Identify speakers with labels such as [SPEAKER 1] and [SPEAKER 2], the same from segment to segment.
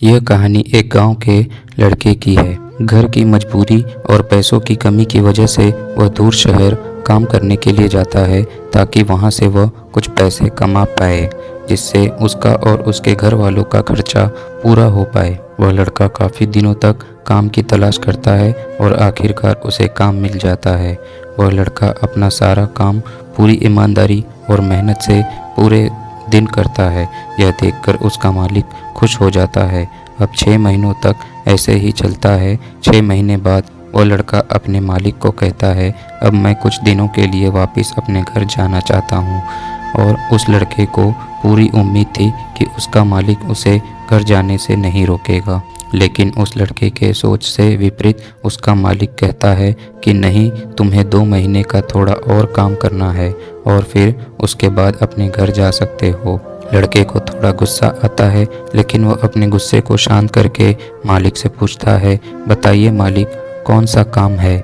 [SPEAKER 1] यह कहानी एक गांव के लड़के की है। घर की मजबूरी और पैसों की कमी की वजह से वह दूर शहर काम करने के लिए जाता है ताकि वहां से वह कुछ पैसे कमा पाए, जिससे उसका और उसके घर वालों का खर्चा पूरा हो पाए। वह लड़का काफ़ी दिनों तक काम की तलाश करता है और आखिरकार उसे काम मिल जाता है। वह लड़का अपना सारा काम पूरी ईमानदारी और मेहनत से पूरे दिन करता है। यह देखकर उसका मालिक खुश हो जाता है। अब 6 महीनों तक ऐसे ही चलता है। 6 महीने बाद वह लड़का अपने मालिक को कहता है, अब मैं कुछ दिनों के लिए वापस अपने घर जाना चाहता हूँ। और उस लड़के को पूरी उम्मीद थी कि उसका मालिक उसे घर जाने से नहीं रोकेगा, लेकिन उस लड़के के सोच से विपरीत उसका मालिक कहता है कि नहीं, तुम्हें 2 महीने का थोड़ा और काम करना है और फिर उसके बाद अपने घर जा सकते हो। लड़के को थोड़ा गुस्सा आता है, लेकिन वह अपने गुस्से को शांत करके मालिक से पूछता है, बताइए मालिक, कौन सा काम है?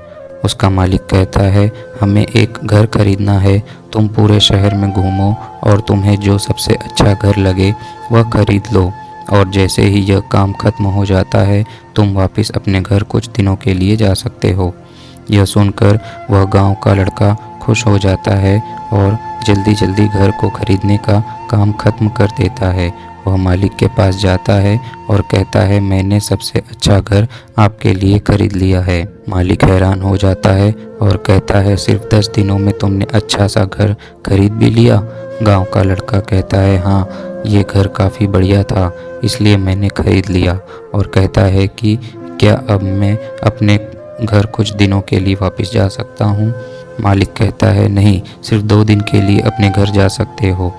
[SPEAKER 1] उसका मालिक कहता है, हमें एक घर खरीदना है। तुम पूरे शहर में घूमो और तुम्हें जो सबसे अच्छा घर लगे वह खरीद लो, और जैसे ही यह काम खत्म हो जाता है तुम वापस अपने घर कुछ दिनों के लिए जा सकते हो। यह सुनकर वह गांव का लड़का खुश हो जाता है और जल्दी जल्दी घर को खरीदने का काम खत्म कर देता है। वह मालिक के पास जाता है और कहता है, मैंने सबसे अच्छा घर आपके लिए खरीद लिया है। मालिक हैरान हो जाता है और कहता है, सिर्फ 10 दिनों में तुमने अच्छा सा घर खरीद भी लिया? गांव का लड़का कहता है, हाँ, ये घर काफ़ी बढ़िया था इसलिए मैंने खरीद लिया। और कहता है कि क्या अब मैं अपने घर कुछ दिनों के लिए वापस जा सकता हूँ? मालिक कहता है, नहीं, सिर्फ 2 दिन के लिए अपने घर जा सकते हो।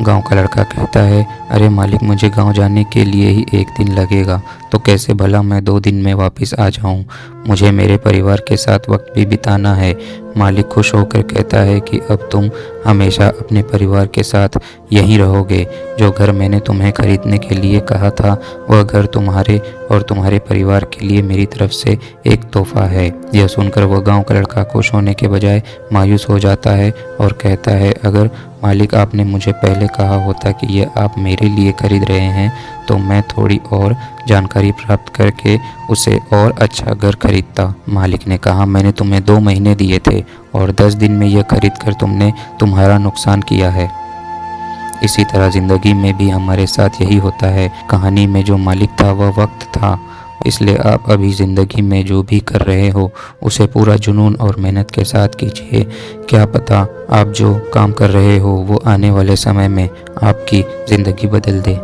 [SPEAKER 1] गांव का लड़का कहता है, अरे मालिक, मुझे गांव जाने के लिए ही 1 दिन लगेगा, तो कैसे भला मैं 2 दिन में वापस आ जाऊं? मुझे मेरे परिवार के साथ वक्त भी बिताना है। मालिक खुश होकर कहता है कि अब तुम हमेशा अपने परिवार के साथ यहीं रहोगे। जो घर मैंने तुम्हें खरीदने के लिए कहा था वह घर तुम्हारे और तुम्हारे परिवार के लिए मेरी तरफ से एक तोहफा है। यह सुनकर वह गांव का लड़का खुश होने के बजाय मायूस हो जाता है और कहता है, अगर मालिक आपने मुझे पहले कहा होता कि यह आप मेरे लिए खरीद रहे हैं तो मैं थोड़ी और जानकारी प्राप्त करके उसे और अच्छा घर खरीदता। मालिक ने कहा, मैंने तुम्हें 2 महीने दिए थे और 10 दिन में यह खरीद कर तुमने तुम्हारा नुकसान किया है। इसी तरह ज़िंदगी में भी हमारे साथ यही होता है। कहानी में जो मालिक था वह वक्त था, इसलिए आप अभी ज़िंदगी में जो भी कर रहे हो उसे पूरा जुनून और मेहनत के साथ कीजिए। क्या पता आप जो काम कर रहे हो वो आने वाले समय में आपकी ज़िंदगी बदल दे।